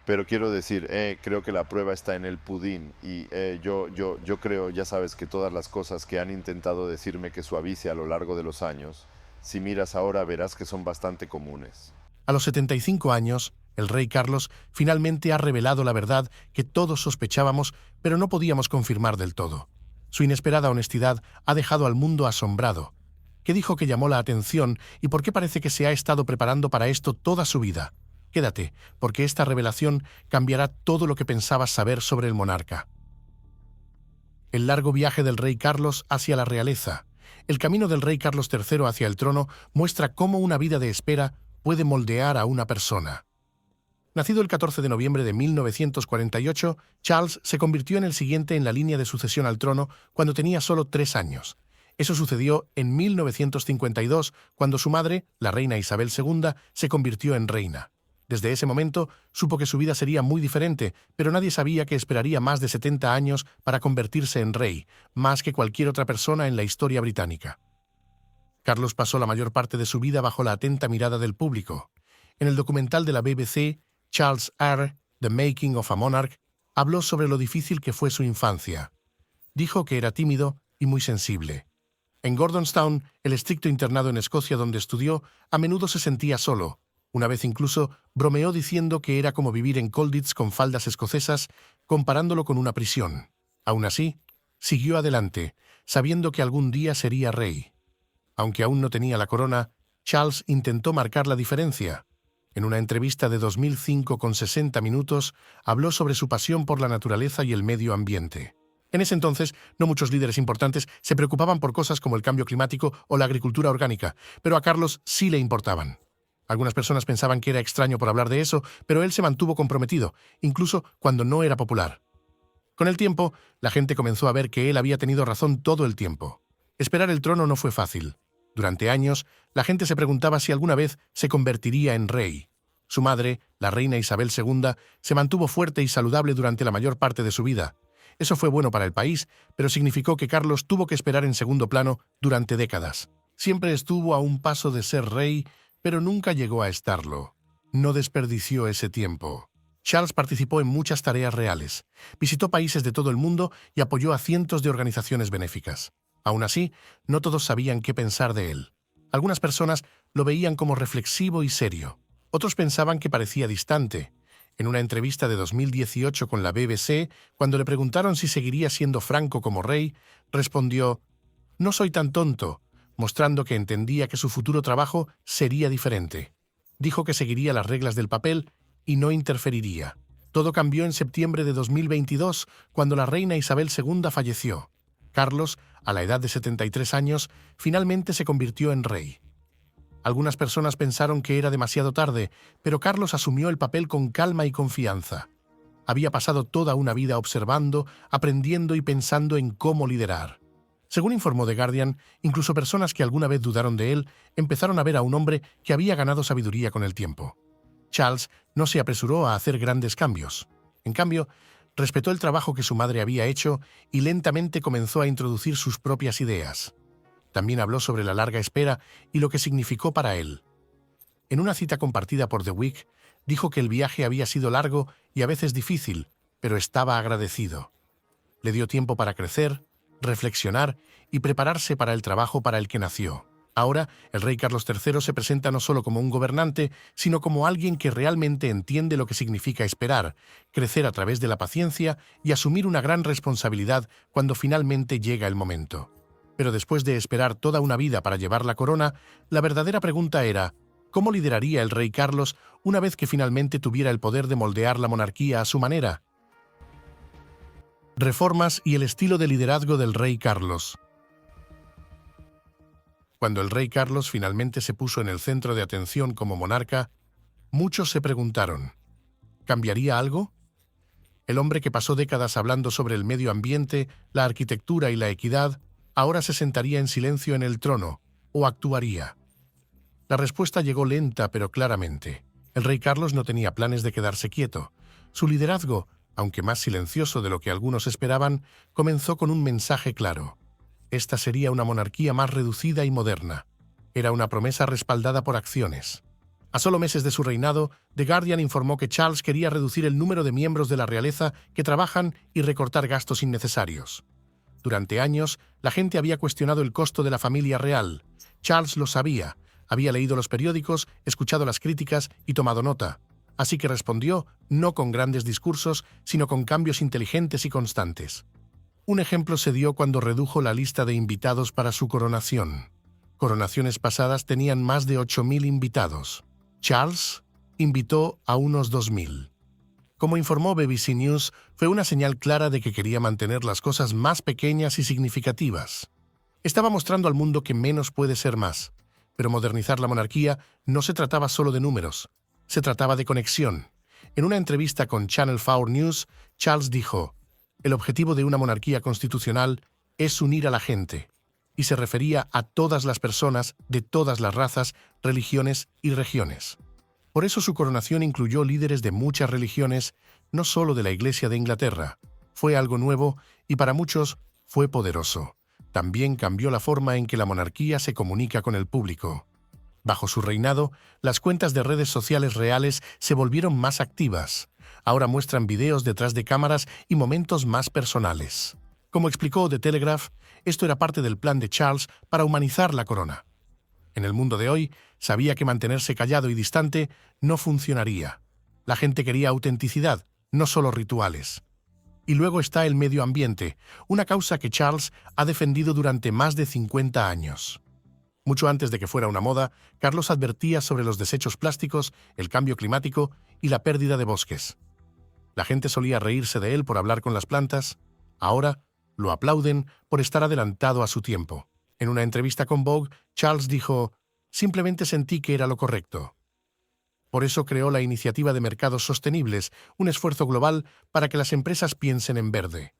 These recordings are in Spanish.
Pero quiero decir, creo que la prueba está en el pudín y yo creo, ya sabes, que todas las cosas que han intentado decirme que suavice a lo largo de los años, si miras ahora verás que son bastante comunes. A los 75 años, el rey Carlos finalmente ha revelado la verdad que todos sospechábamos, pero no podíamos confirmar del todo. Su inesperada honestidad ha dejado al mundo asombrado. ¿Qué dijo que llamó la atención y por qué parece que se ha estado preparando para esto toda su vida? Quédate, porque esta revelación cambiará todo lo que pensabas saber sobre el monarca. El largo viaje del rey Carlos hacia la realeza. El camino del rey Carlos III hacia el trono muestra cómo una vida de espera puede moldear a una persona. Nacido el 14 de noviembre de 1948, Charles se convirtió en el siguiente en la línea de sucesión al trono cuando tenía solo 3 años. Eso sucedió en 1952, cuando su madre, la reina Isabel II, se convirtió en reina. Desde ese momento, supo que su vida sería muy diferente, pero nadie sabía que esperaría más de 70 años para convertirse en rey, más que cualquier otra persona en la historia británica. Carlos pasó la mayor parte de su vida bajo la atenta mirada del público. En el documental de la BBC, Charles R., The Making of a Monarch, habló sobre lo difícil que fue su infancia. Dijo que era tímido y muy sensible. En Gordonstown, el estricto internado en Escocia donde estudió, a menudo se sentía solo. Una vez incluso bromeó diciendo que era como vivir en Colditz con faldas escocesas, comparándolo con una prisión. Aún así, siguió adelante, sabiendo que algún día sería rey. Aunque aún no tenía la corona, Charles intentó marcar la diferencia. En una entrevista de 2005 con 60 minutos, habló sobre su pasión por la naturaleza y el medio ambiente. En ese entonces, no muchos líderes importantes se preocupaban por cosas como el cambio climático o la agricultura orgánica, pero a Carlos sí le importaban. Algunas personas pensaban que era extraño por hablar de eso, pero él se mantuvo comprometido, incluso cuando no era popular. Con el tiempo, la gente comenzó a ver que él había tenido razón todo el tiempo. Esperar el trono no fue fácil. Durante años, la gente se preguntaba si alguna vez se convertiría en rey. Su madre, la reina Isabel II, se mantuvo fuerte y saludable durante la mayor parte de su vida. Eso fue bueno para el país, pero significó que Carlos tuvo que esperar en segundo plano durante décadas. Siempre estuvo a un paso de ser rey, pero nunca llegó a estarlo. No desperdició ese tiempo. Charles participó en muchas tareas reales, visitó países de todo el mundo y apoyó a cientos de organizaciones benéficas. Aún así, no todos sabían qué pensar de él. Algunas personas lo veían como reflexivo y serio. Otros pensaban que parecía distante. En una entrevista de 2018 con la BBC, cuando le preguntaron si seguiría siendo franco como rey, respondió: «No soy tan tonto», mostrando que entendía que su futuro trabajo sería diferente. Dijo que seguiría las reglas del papel y no interferiría. Todo cambió en septiembre de 2022, cuando la reina Isabel II falleció. Carlos, a la edad de 73 años, finalmente se convirtió en rey. Algunas personas pensaron que era demasiado tarde, pero Carlos asumió el papel con calma y confianza. Había pasado toda una vida observando, aprendiendo y pensando en cómo liderar. Según informó The Guardian, incluso personas que alguna vez dudaron de él empezaron a ver a un hombre que había ganado sabiduría con el tiempo. Charles no se apresuró a hacer grandes cambios. En cambio, respetó el trabajo que su madre había hecho y lentamente comenzó a introducir sus propias ideas. También habló sobre la larga espera y lo que significó para él. En una cita compartida por The Week, dijo que el viaje había sido largo y a veces difícil, pero estaba agradecido. Le dio tiempo para crecer, reflexionar y prepararse para el trabajo para el que nació. Ahora, el rey Carlos III se presenta no solo como un gobernante, sino como alguien que realmente entiende lo que significa esperar, crecer a través de la paciencia y asumir una gran responsabilidad cuando finalmente llega el momento. Pero después de esperar toda una vida para llevar la corona, la verdadera pregunta era: ¿cómo lideraría el rey Carlos una vez que finalmente tuviera el poder de moldear la monarquía a su manera? Reformas y el estilo de liderazgo del rey Carlos. Cuando el rey Carlos finalmente se puso en el centro de atención como monarca, muchos se preguntaron: ¿cambiaría algo? El hombre que pasó décadas hablando sobre el medio ambiente, la arquitectura y la equidad, ahora se sentaría en silencio en el trono, ¿o actuaría? La respuesta llegó lenta pero claramente. El rey Carlos no tenía planes de quedarse quieto. Su liderazgo, aunque más silencioso de lo que algunos esperaban, comenzó con un mensaje claro. Esta sería una monarquía más reducida y moderna. Era una promesa respaldada por acciones. A solo meses de su reinado, The Guardian informó que Charles quería reducir el número de miembros de la realeza que trabajan y recortar gastos innecesarios. Durante años, la gente había cuestionado el costo de la familia real. Charles lo sabía, había leído los periódicos, escuchado las críticas y tomado nota. Así que respondió, no con grandes discursos, sino con cambios inteligentes y constantes. Un ejemplo se dio cuando redujo la lista de invitados para su coronación. Coronaciones pasadas tenían más de 8.000 invitados. Charles invitó a unos 2.000. Como informó BBC News, fue una señal clara de que quería mantener las cosas más pequeñas y significativas. Estaba mostrando al mundo que menos puede ser más, pero modernizar la monarquía no se trataba solo de números, se trataba de conexión. En una entrevista con Channel 4 News, Charles dijo, «El objetivo de una monarquía constitucional es unir a la gente», y se refería a todas las personas de todas las razas, religiones y regiones. Por eso su coronación incluyó líderes de muchas religiones, no solo de la Iglesia de Inglaterra. Fue algo nuevo y para muchos fue poderoso. También cambió la forma en que la monarquía se comunica con el público. Bajo su reinado, las cuentas de redes sociales reales se volvieron más activas. Ahora muestran videos detrás de cámaras y momentos más personales. Como explicó The Telegraph, esto era parte del plan de Charles para humanizar la corona. En el mundo de hoy, sabía que mantenerse callado y distante no funcionaría. La gente quería autenticidad, no solo rituales. Y luego está el medio ambiente, una causa que Charles ha defendido durante más de 50 años. Mucho antes de que fuera una moda, Carlos advertía sobre los desechos plásticos, el cambio climático y la pérdida de bosques. La gente solía reírse de él por hablar con las plantas. Ahora lo aplauden por estar adelantado a su tiempo. En una entrevista con Vogue, Charles dijo, «Simplemente sentí que era lo correcto». Por eso creó la Iniciativa de Mercados Sostenibles, un esfuerzo global para que las empresas piensen en verde.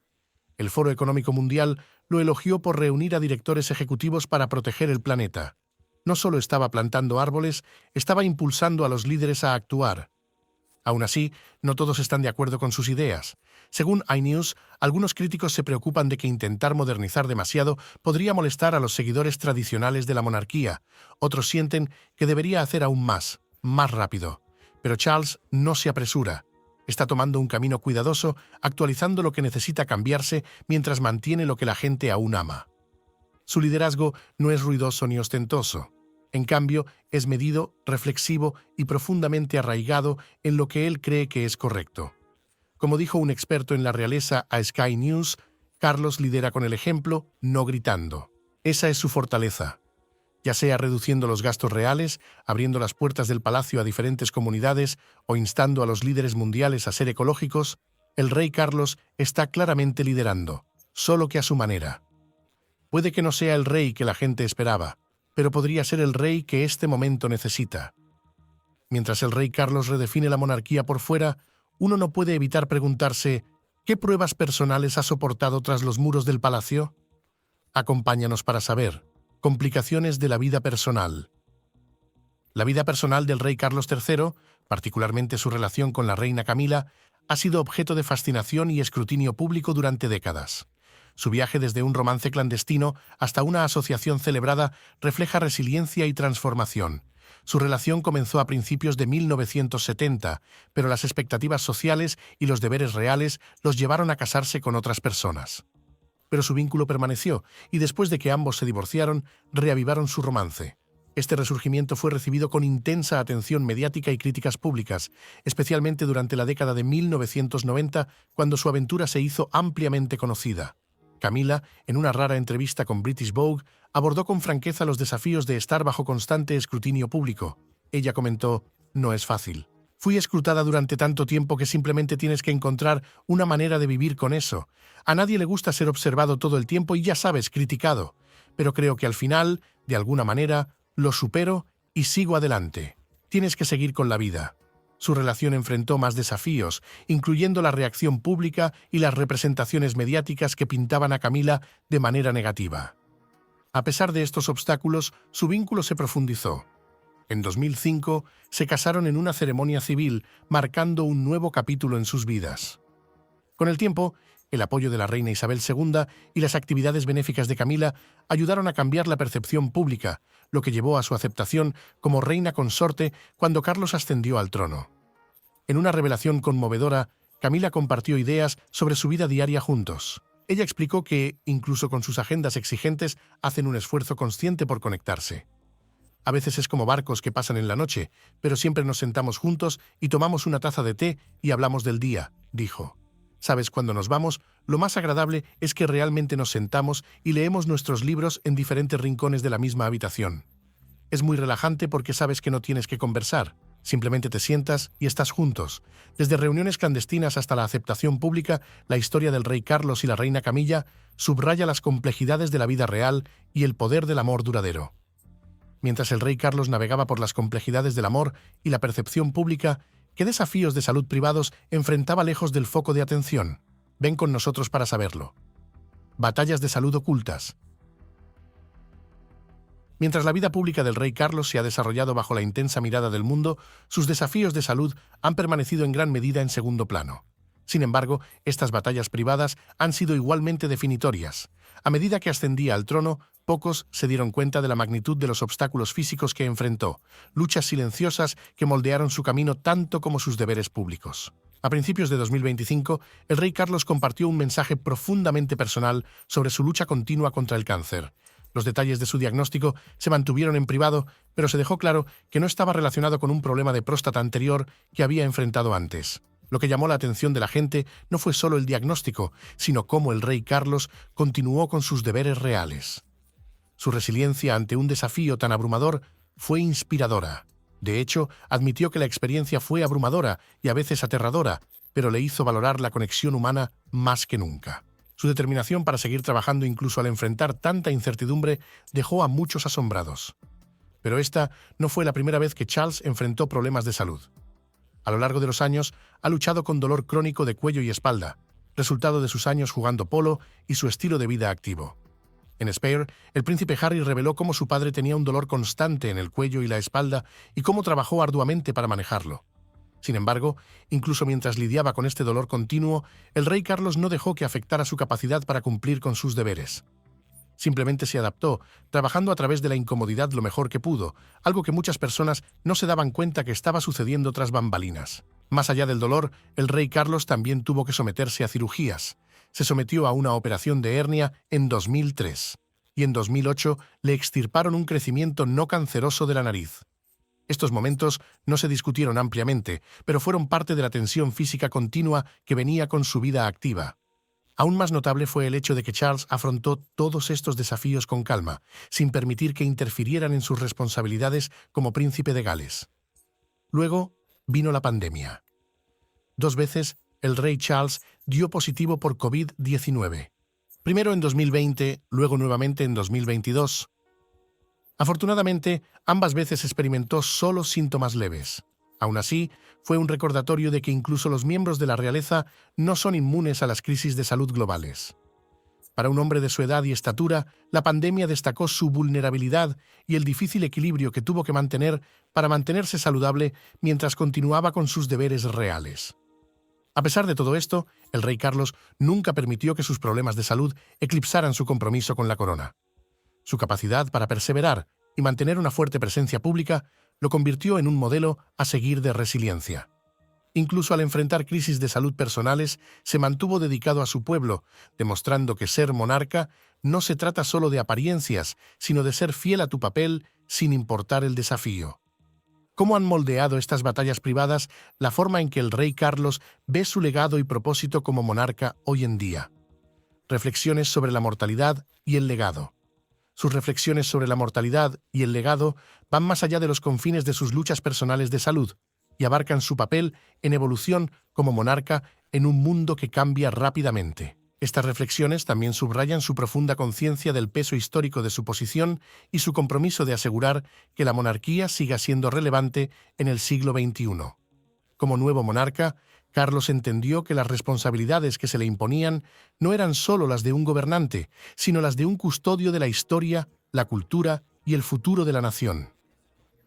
El Foro Económico Mundial lo elogió por reunir a directores ejecutivos para proteger el planeta. No solo estaba plantando árboles, estaba impulsando a los líderes a actuar. Aún así, no todos están de acuerdo con sus ideas. Según iNews, algunos críticos se preocupan de que intentar modernizar demasiado podría molestar a los seguidores tradicionales de la monarquía. Otros sienten que debería hacer aún más rápido. Pero Charles no se apresura. Está tomando un camino cuidadoso, actualizando lo que necesita cambiarse mientras mantiene lo que la gente aún ama. Su liderazgo no es ruidoso ni ostentoso. En cambio, es medido, reflexivo y profundamente arraigado en lo que él cree que es correcto. Como dijo un experto en la realeza a Sky News, Carlos lidera con el ejemplo, no gritando. Esa es su fortaleza. Ya sea reduciendo los gastos reales, abriendo las puertas del palacio a diferentes comunidades o instando a los líderes mundiales a ser ecológicos, el rey Carlos está claramente liderando, solo que a su manera. Puede que no sea el rey que la gente esperaba, pero podría ser el rey que este momento necesita. Mientras el rey Carlos redefine la monarquía por fuera, uno no puede evitar preguntarse, ¿qué pruebas personales ha soportado tras los muros del palacio? Acompáñanos para saber. Complicaciones de la vida personal. La vida personal del rey Carlos III, particularmente su relación con la reina Camila, ha sido objeto de fascinación y escrutinio público durante décadas. Su viaje desde un romance clandestino hasta una asociación celebrada refleja resiliencia y transformación. Su relación comenzó a principios de 1970, pero las expectativas sociales y los deberes reales los llevaron a casarse con otras personas. Pero su vínculo permaneció, y después de que ambos se divorciaron, reavivaron su romance. Este resurgimiento fue recibido con intensa atención mediática y críticas públicas, especialmente durante la década de 1990, cuando su aventura se hizo ampliamente conocida. Camila, en una rara entrevista con British Vogue, abordó con franqueza los desafíos de estar bajo constante escrutinio público. Ella comentó, «No es fácil. Fui escrutada durante tanto tiempo que simplemente tienes que encontrar una manera de vivir con eso. A nadie le gusta ser observado todo el tiempo y ya sabes, criticado. Pero creo que al final, de alguna manera, lo supero y sigo adelante. Tienes que seguir con la vida». Su relación enfrentó más desafíos, incluyendo la reacción pública y las representaciones mediáticas que pintaban a Camila de manera negativa. A pesar de estos obstáculos, su vínculo se profundizó. En 2005, se casaron en una ceremonia civil, marcando un nuevo capítulo en sus vidas. Con el tiempo, el apoyo de la reina Isabel II y las actividades benéficas de Camila ayudaron a cambiar la percepción pública, lo que llevó a su aceptación como reina consorte cuando Carlos ascendió al trono. En una revelación conmovedora, Camila compartió ideas sobre su vida diaria juntos. Ella explicó que, incluso con sus agendas exigentes, hacen un esfuerzo consciente por conectarse. A veces es como barcos que pasan en la noche, pero siempre nos sentamos juntos y tomamos una taza de té y hablamos del día, dijo. Sabes, cuando nos vamos, lo más agradable es que realmente nos sentamos y leemos nuestros libros en diferentes rincones de la misma habitación. Es muy relajante porque sabes que no tienes que conversar, simplemente te sientas y estás juntos. Desde reuniones clandestinas hasta la aceptación pública, la historia del rey Carlos y la reina Camilla subraya las complejidades de la vida real y el poder del amor duradero. Mientras el rey Carlos navegaba por las complejidades del amor y la percepción pública, ¿qué desafíos de salud privados enfrentaba lejos del foco de atención? Ven con nosotros para saberlo. Batallas de salud ocultas. Mientras la vida pública del rey Carlos se ha desarrollado bajo la intensa mirada del mundo, sus desafíos de salud han permanecido en gran medida en segundo plano. Sin embargo, estas batallas privadas han sido igualmente definitorias. A medida que ascendía al trono, pocos se dieron cuenta de la magnitud de los obstáculos físicos que enfrentó, luchas silenciosas que moldearon su camino tanto como sus deberes públicos. A principios de 2025, el rey Carlos compartió un mensaje profundamente personal sobre su lucha continua contra el cáncer. Los detalles de su diagnóstico se mantuvieron en privado, pero se dejó claro que no estaba relacionado con un problema de próstata anterior que había enfrentado antes. Lo que llamó la atención de la gente no fue solo el diagnóstico, sino cómo el rey Carlos continuó con sus deberes reales. Su resiliencia ante un desafío tan abrumador fue inspiradora. De hecho, admitió que la experiencia fue abrumadora y a veces aterradora, pero le hizo valorar la conexión humana más que nunca. Su determinación para seguir trabajando incluso al enfrentar tanta incertidumbre dejó a muchos asombrados. Pero esta no fue la primera vez que Charles enfrentó problemas de salud. A lo largo de los años, ha luchado con dolor crónico de cuello y espalda, resultado de sus años jugando polo y su estilo de vida activo. En Spare, el príncipe Harry reveló cómo su padre tenía un dolor constante en el cuello y la espalda y cómo trabajó arduamente para manejarlo. Sin embargo, incluso mientras lidiaba con este dolor continuo, el rey Carlos no dejó que afectara su capacidad para cumplir con sus deberes. Simplemente se adaptó, trabajando a través de la incomodidad lo mejor que pudo, algo que muchas personas no se daban cuenta que estaba sucediendo tras bambalinas. Más allá del dolor, el rey Carlos también tuvo que someterse a cirugías. Se sometió a una operación de hernia en 2003 y en 2008 le extirparon un crecimiento no canceroso de la nariz. Estos momentos no se discutieron ampliamente, pero fueron parte de la tensión física continua que venía con su vida activa. Aún más notable fue el hecho de que Charles afrontó todos estos desafíos con calma, sin permitir que interfirieran en sus responsabilidades como príncipe de Gales. Luego vino la pandemia. 2 veces, el rey Charles dio positivo por COVID-19. Primero en 2020, luego nuevamente en 2022. Afortunadamente, ambas veces experimentó solo síntomas leves. Aún así, fue un recordatorio de que incluso los miembros de la realeza no son inmunes a las crisis de salud globales. Para un hombre de su edad y estatura, la pandemia destacó su vulnerabilidad y el difícil equilibrio que tuvo que mantener para mantenerse saludable mientras continuaba con sus deberes reales. A pesar de todo esto, el rey Carlos nunca permitió que sus problemas de salud eclipsaran su compromiso con la corona. Su capacidad para perseverar y mantener una fuerte presencia pública lo convirtió en un modelo a seguir de resiliencia. Incluso al enfrentar crisis de salud personales, se mantuvo dedicado a su pueblo, demostrando que ser monarca no se trata solo de apariencias, sino de ser fiel a tu papel sin importar el desafío. ¿Cómo han moldeado estas batallas privadas la forma en que el rey Carlos ve su legado y propósito como monarca hoy en día? Reflexiones sobre la mortalidad y el legado. Sus reflexiones sobre la mortalidad y el legado van más allá de los confines de sus luchas personales de salud y abarcan su papel en evolución como monarca en un mundo que cambia rápidamente. Estas reflexiones también subrayan su profunda conciencia del peso histórico de su posición y su compromiso de asegurar que la monarquía siga siendo relevante en el siglo XXI. Como nuevo monarca, Carlos entendió que las responsabilidades que se le imponían no eran solo las de un gobernante, sino las de un custodio de la historia, la cultura y el futuro de la nación.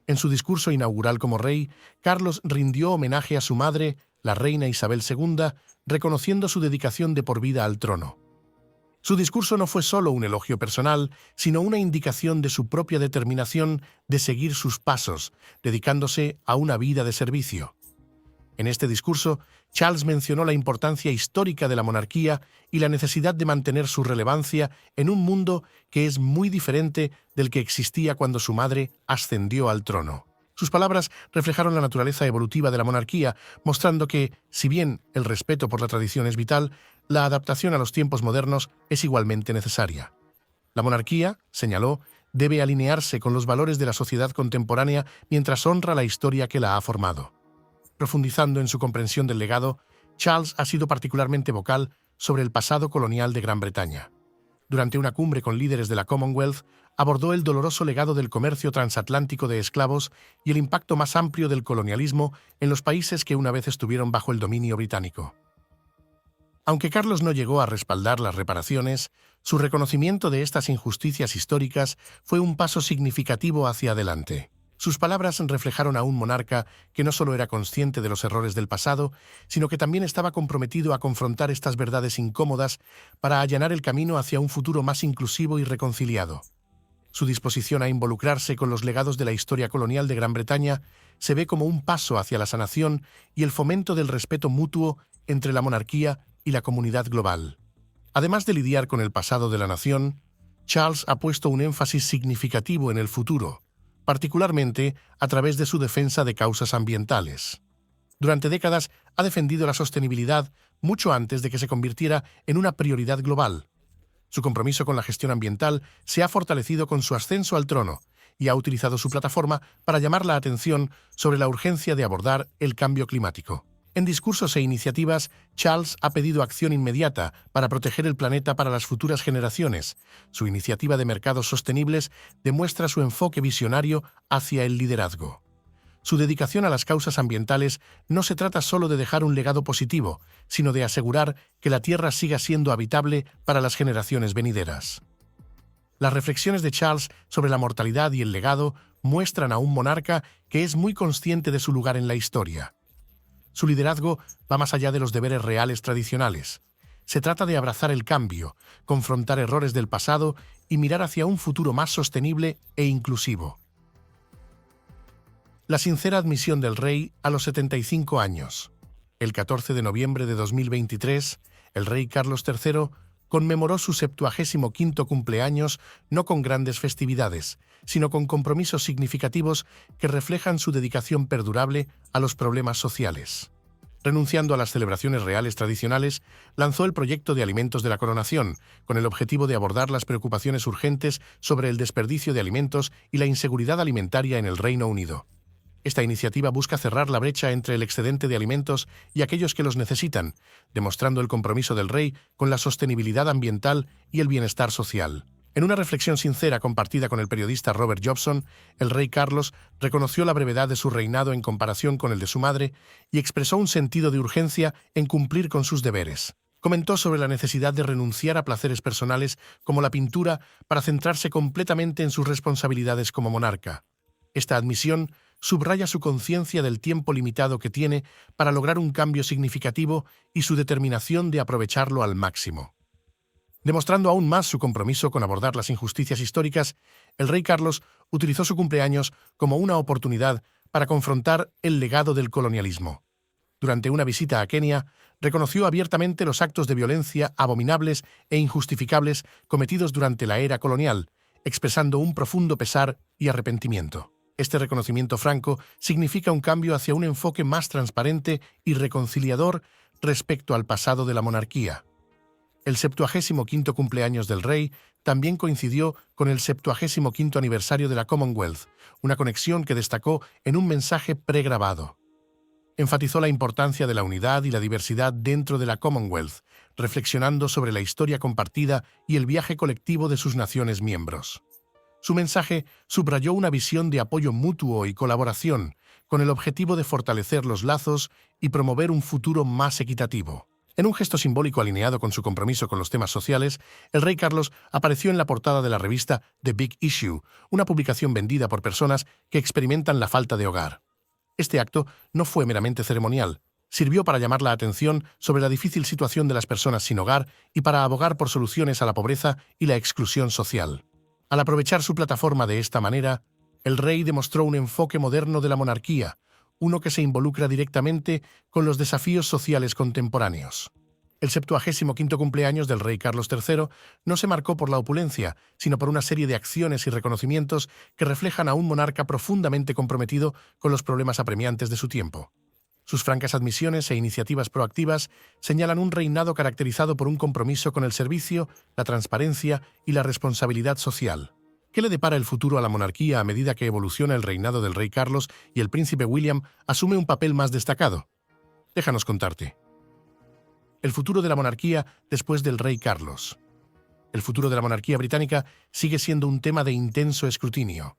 En su discurso inaugural como rey, Carlos rindió homenaje a su madre, la reina Isabel II, reconociendo su dedicación de por vida al trono. Su discurso no fue solo un elogio personal, sino una indicación de su propia determinación de seguir sus pasos, dedicándose a una vida de servicio. En este discurso, Charles mencionó la importancia histórica de la monarquía y la necesidad de mantener su relevancia en un mundo que es muy diferente del que existía cuando su madre ascendió al trono. Sus palabras reflejaron la naturaleza evolutiva de la monarquía, mostrando que, si bien el respeto por la tradición es vital, la adaptación a los tiempos modernos es igualmente necesaria. La monarquía, señaló, debe alinearse con los valores de la sociedad contemporánea mientras honra la historia que la ha formado. Profundizando en su comprensión del legado, Charles ha sido particularmente vocal sobre el pasado colonial de Gran Bretaña. Durante una cumbre con líderes de la Commonwealth, abordó el doloroso legado del comercio transatlántico de esclavos y el impacto más amplio del colonialismo en los países que una vez estuvieron bajo el dominio británico. Aunque Carlos no llegó a respaldar las reparaciones, su reconocimiento de estas injusticias históricas fue un paso significativo hacia adelante. Sus palabras reflejaron a un monarca que no solo era consciente de los errores del pasado, sino que también estaba comprometido a confrontar estas verdades incómodas para allanar el camino hacia un futuro más inclusivo y reconciliado. Su disposición a involucrarse con los legados de la historia colonial de Gran Bretaña se ve como un paso hacia la sanación y el fomento del respeto mutuo entre la monarquía y la comunidad global. Además de lidiar con el pasado de la nación, Charles ha puesto un énfasis significativo en el futuro, particularmente a través de su defensa de causas ambientales. Durante décadas ha defendido la sostenibilidad mucho antes de que se convirtiera en una prioridad global. Su compromiso con la gestión ambiental se ha fortalecido con su ascenso al trono y ha utilizado su plataforma para llamar la atención sobre la urgencia de abordar el cambio climático. En discursos e iniciativas, Charles ha pedido acción inmediata para proteger el planeta para las futuras generaciones. Su iniciativa de mercados sostenibles demuestra su enfoque visionario hacia el liderazgo. Su dedicación a las causas ambientales no se trata solo de dejar un legado positivo, sino de asegurar que la Tierra siga siendo habitable para las generaciones venideras. Las reflexiones de Charles sobre la mortalidad y el legado muestran a un monarca que es muy consciente de su lugar en la historia. Su liderazgo va más allá de los deberes reales tradicionales. Se trata de abrazar el cambio, confrontar errores del pasado y mirar hacia un futuro más sostenible e inclusivo. La sincera admisión del rey a los 75 años. El 14 de noviembre de 2023, el rey Carlos III conmemoró su 75º cumpleaños no con grandes festividades, sino con compromisos significativos que reflejan su dedicación perdurable a los problemas sociales. Renunciando a las celebraciones reales tradicionales, lanzó el proyecto de alimentos de la coronación, con el objetivo de abordar las preocupaciones urgentes sobre el desperdicio de alimentos y la inseguridad alimentaria en el Reino Unido. Esta iniciativa busca cerrar la brecha entre el excedente de alimentos y aquellos que los necesitan, demostrando el compromiso del rey con la sostenibilidad ambiental y el bienestar social. En una reflexión sincera compartida con el periodista Robert Jobson, el rey Carlos reconoció la brevedad de su reinado en comparación con el de su madre y expresó un sentido de urgencia en cumplir con sus deberes. Comentó sobre la necesidad de renunciar a placeres personales como la pintura para centrarse completamente en sus responsabilidades como monarca. Esta admisión subraya su conciencia del tiempo limitado que tiene para lograr un cambio significativo y su determinación de aprovecharlo al máximo. Demostrando aún más su compromiso con abordar las injusticias históricas, el rey Carlos utilizó su cumpleaños como una oportunidad para confrontar el legado del colonialismo. Durante una visita a Kenia, reconoció abiertamente los actos de violencia abominables e injustificables cometidos durante la era colonial, expresando un profundo pesar y arrepentimiento. Este reconocimiento franco significa un cambio hacia un enfoque más transparente y reconciliador respecto al pasado de la monarquía. El 75º cumpleaños del rey también coincidió con el 75º aniversario de la Commonwealth, una conexión que destacó en un mensaje pregrabado. Enfatizó la importancia de la unidad y la diversidad dentro de la Commonwealth, reflexionando sobre la historia compartida y el viaje colectivo de sus naciones miembros. Su mensaje subrayó una visión de apoyo mutuo y colaboración, con el objetivo de fortalecer los lazos y promover un futuro más equitativo. En un gesto simbólico alineado con su compromiso con los temas sociales, el rey Carlos apareció en la portada de la revista The Big Issue, una publicación vendida por personas que experimentan la falta de hogar. Este acto no fue meramente ceremonial, sirvió para llamar la atención sobre la difícil situación de las personas sin hogar y para abogar por soluciones a la pobreza y la exclusión social. Al aprovechar su plataforma de esta manera, el rey demostró un enfoque moderno de la monarquía, uno que se involucra directamente con los desafíos sociales contemporáneos. El 75º cumpleaños del rey Carlos III no se marcó por la opulencia, sino por una serie de acciones y reconocimientos que reflejan a un monarca profundamente comprometido con los problemas apremiantes de su tiempo. Sus francas admisiones e iniciativas proactivas señalan un reinado caracterizado por un compromiso con el servicio, la transparencia y la responsabilidad social. ¿Qué le depara el futuro a la monarquía a medida que evoluciona el reinado del rey Carlos y el príncipe William asume un papel más destacado? Déjanos contarte. El futuro de la monarquía después del rey Carlos. El futuro de la monarquía británica sigue siendo un tema de intenso escrutinio.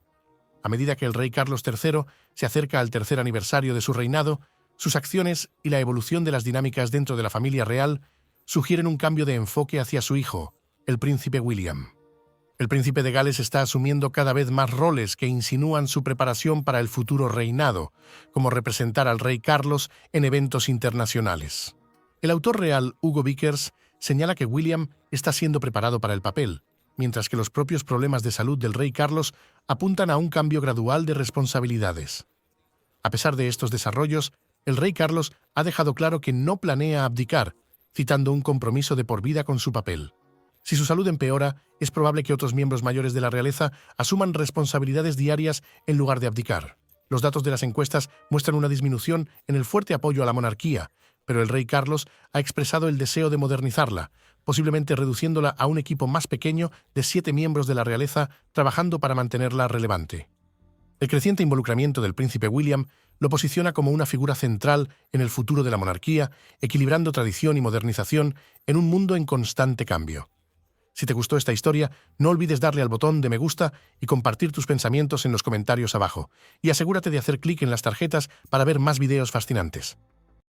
A medida que el rey Carlos III se acerca al tercer aniversario de su reinado, sus acciones y la evolución de las dinámicas dentro de la familia real sugieren un cambio de enfoque hacia su hijo, el príncipe William. El príncipe de Gales está asumiendo cada vez más roles que insinúan su preparación para el futuro reinado, como representar al rey Carlos en eventos internacionales. El autor real Hugo Vickers señala que William está siendo preparado para el papel, mientras que los propios problemas de salud del rey Carlos apuntan a un cambio gradual de responsabilidades. A pesar de estos desarrollos, el rey Carlos ha dejado claro que no planea abdicar, citando un compromiso de por vida con su papel. Si su salud empeora, es probable que otros miembros mayores de la realeza asuman responsabilidades diarias en lugar de abdicar. Los datos de las encuestas muestran una disminución en el fuerte apoyo a la monarquía, pero el rey Carlos ha expresado el deseo de modernizarla, posiblemente reduciéndola a un equipo más pequeño de 7 miembros de la realeza trabajando para mantenerla relevante. El creciente involucramiento del príncipe William lo posiciona como una figura central en el futuro de la monarquía, equilibrando tradición y modernización en un mundo en constante cambio. Si te gustó esta historia, no olvides darle al botón de me gusta y compartir tus pensamientos en los comentarios abajo. Y asegúrate de hacer clic en las tarjetas para ver más videos fascinantes.